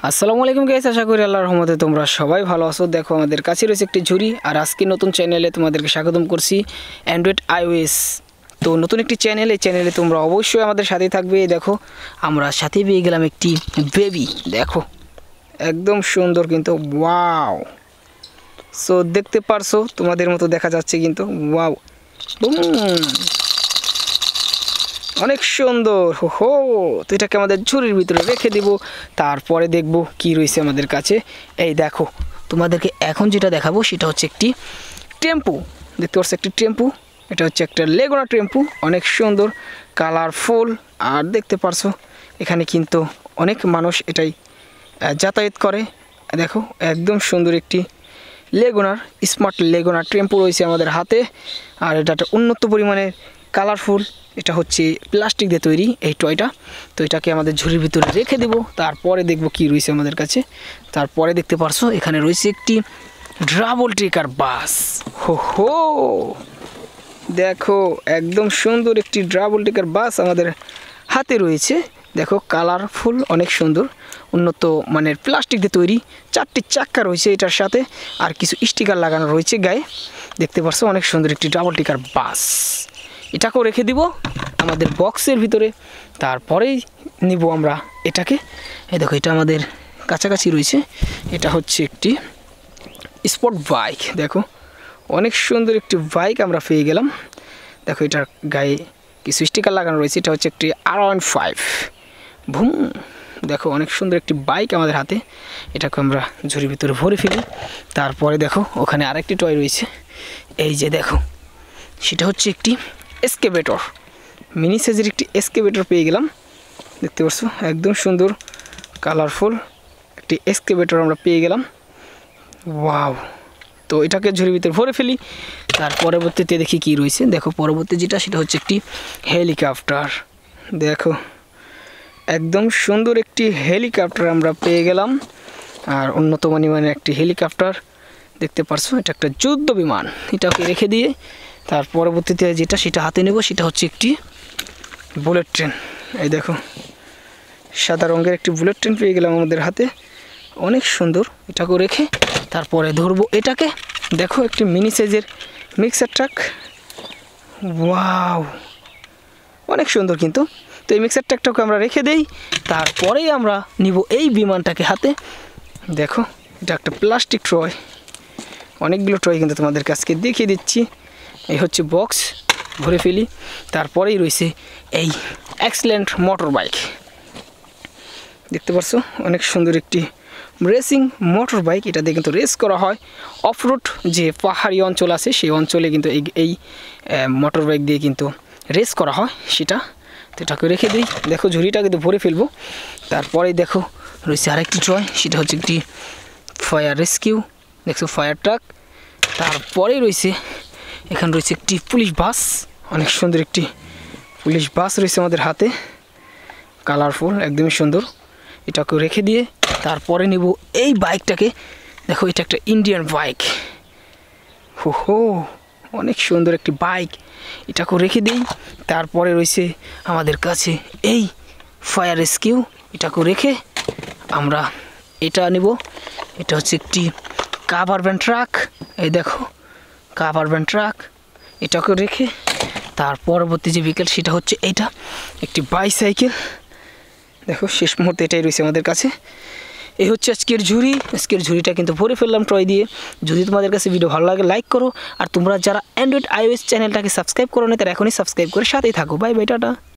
আসসালামু আলাইকুম গাইস, আশা করি আল্লাহর রহমতে তোমরা সবাই ভালো আছো। দেখো আমাদের কাছে রয়েছে একটি ঝুড়ি, আর আজকে নতুন চ্যানেলে তোমাদেরকে স্বাগতম করছি অ্যান্ড্রয়েড আইওএস। তো নতুন একটি চ্যানেলে তোমরা অবশ্যই আমাদের সাথেই থাকবে। দেখো আমরা সাথে পেয়ে গেলাম একটি বেবি, দেখো একদম সুন্দর কিন্তু, ওয়াও। সো দেখতে পারছো, তোমাদের মতো দেখা যাচ্ছে কিন্তু, ওয়াও, অনেক সুন্দর। হো, তো এটাকে আমাদের ঝুড়ির ভিতরে রেখে দিব, তারপরে দেখব কি রয়েছে আমাদের কাছে। এই দেখো, তোমাদেরকে এখন যেটা দেখাবো সেটা হচ্ছে একটি টেম্পু। দেখতে পাচ্ছ একটি টেম্পু, এটা হচ্ছে একটা লেগুনা টেম্পু, অনেক সুন্দর কালারফুল। আর দেখতে পারছো এখানে কিন্তু অনেক মানুষ এটাই যাতায়াত করে। দেখো একদম সুন্দর একটি লেগুনার স্মার্ট লেগুনার টেম্পু রয়েছে আমাদের হাতে। আর এটা একটা উন্নত পরিমাণের কালারফুল, এটা হচ্ছে প্লাস্টিক দিয়ে তৈরি এই টয়টা। তো এটাকে আমাদের ঝুড়ির ভিতরে রেখে দেব, তারপরে দেখব কি রয়েছে আমাদের কাছে। তারপরে দেখতে পারছো এখানে রয়েছে একটি ডাবল ট্রেকার বাস। হো, দেখো একদম সুন্দর একটি ডাবল ট্রেকার বাস আমাদের হাতে রয়েছে। দেখো কালারফুল, অনেক সুন্দর, উন্নত মানের প্লাস্টিক দিয়ে তৈরি। 4টি চাক্কা রয়েছে এটার সাথে, আর কিছু স্টিকার লাগানো রয়েছে গায়ে। দেখতে পাচ্ছ অনেক সুন্দর একটি ডাবল ট্রেকার বাস। এটাকেও রেখে দিব আমাদের বক্সের ভিতরে, তারপরেই নিব আমরা এটাকে। এই দেখো এটা আমাদের কাছাকাছি রয়েছে, এটা হচ্ছে একটি স্পোর্ট বাইক। দেখো অনেক সুন্দর একটি বাইক আমরা পেয়ে গেলাম। দেখো এটার গায়ে কিছু স্টিকার লাগানো রয়েছে, এটা হচ্ছে একটি R15 ভুম। দেখো অনেক সুন্দর একটি বাইক আমাদের হাতে, এটাকে আমরা ঝুড়ির ভিতরে ভরে ফেলি। তারপরে দেখো ওখানে আরেকটি টয় রয়েছে, এই যে দেখো সেটা হচ্ছে একটি এসকেভেটর, মিনি সাইজের একটি এসকেভেটর পেয়ে গেলাম। দেখতে পাচ্ছ একদম সুন্দর কালারফুল একটি এসকেভেটর আমরা পেয়ে গেলাম, ওয়াও। তো এটাকে ঝুড়ির ভিতরে ভরে ফেলি, তার পরবর্তীতে দেখি কি রয়েছে। দেখো পরবর্তী যেটা সেটা হচ্ছে একটি হেলিকপ্টার। দেখো একদম সুন্দর একটি হেলিকপ্টার আমরা পেয়ে গেলাম, আর উন্নত মানের একটি হেলিকপ্টার। দেখতে পারছো এটা একটা যুদ্ধ বিমান, এটাকে রেখে দিয়ে তার পরবর্তীতে যেটা সেটা হাতে নেব, সেটা হচ্ছে একটি বুলেট ট্রেন। এই দেখো সাদা রঙের একটি বুলেট ট্রেন পেয়ে গেলাম আমাদের হাতে, অনেক সুন্দর। এটাকেও রেখে তারপরে ধরবো এটাকে। দেখো একটি মিনি সাইজের মিক্সার ট্রাক, ওয়াও, অনেক সুন্দর কিন্তু। তো এই মিক্সার ট্রাকটাকে আমরা রেখে দেই, তারপরেই আমরা নিব এই বিমানটাকে হাতে। দেখো এটা একটা প্লাস্টিক ট্রয়, অনেকগুলো ট্রয় কিন্তু তোমাদেরকে আজকে দেখিয়ে দিচ্ছি। এই হচ্ছে বক্স, ভরে ফেলি। তারপরেই রয়েছে এই এক্সেলেন্ট মোটর বাইক। দেখতে পাচ্ছ অনেক সুন্দর একটি রেসিং মোটর বাইক, এটা দিয়ে কিন্তু রেস করা হয়। অফরোড যে পাহাড়ি অঞ্চল আছে সেই অঞ্চলে কিন্তু এই মোটর বাইক দিয়ে কিন্তু রেস করা হয় সেটা। তো এটাকে রেখে দিই, দেখো ঝুড়িটা কিন্তু ভরে ফেলবো। তারপরেই দেখো রয়েছে আরেকটি ট্রয়, সেটা হচ্ছে একটি ফায়ার রেস্কিউ। দেখছো ফায়ার ট্রাক। তারপরেই রয়েছে এখানে রয়েছে একটি পুলিশ বাস, অনেক সুন্দর একটি পুলিশ বাস রয়েছে আমাদের হাতে, কালারফুল, একদমই সুন্দর। এটাকে রেখে দিয়ে তারপরে নিব এই বাইকটাকে। দেখো এটা একটা ইন্ডিয়ান বাইক, হো, অনেক সুন্দর একটি বাইক। এটাকেও রেখে দিই। তারপরে রয়েছে আমাদের কাছে এই ফায়ার রেস্কিউ, এটাকেও রেখে আমরা এটা নিব। এটা হচ্ছে একটি কাভার ভ্যান ট্রাক। এই দেখো কাভার ভ্যান ট্রাক, এটাকে রেখে তার পরবর্তী যে ভেহিকেল সেটা হচ্ছে এইটা, একটি বাইসাইকেল। দেখো শেষ মুহূর্তে এটাই রয়েছে আমাদের কাছে। এই হচ্ছে আজকের ঝুড়ি। আজকের ঝুড়িটা কিন্তু ভরে ফেললাম টয় দিয়ে। যদি তোমাদের কাছে ভিডিও ভালো লাগে লাইক করো, আর তোমরা যারা অ্যান্ড্রয়েড আইওএস চ্যানেলটাকে সাবস্ক্রাইব করো না তারা এখনই সাবস্ক্রাইব করে সাথেই থাকো। Bye bye, tata.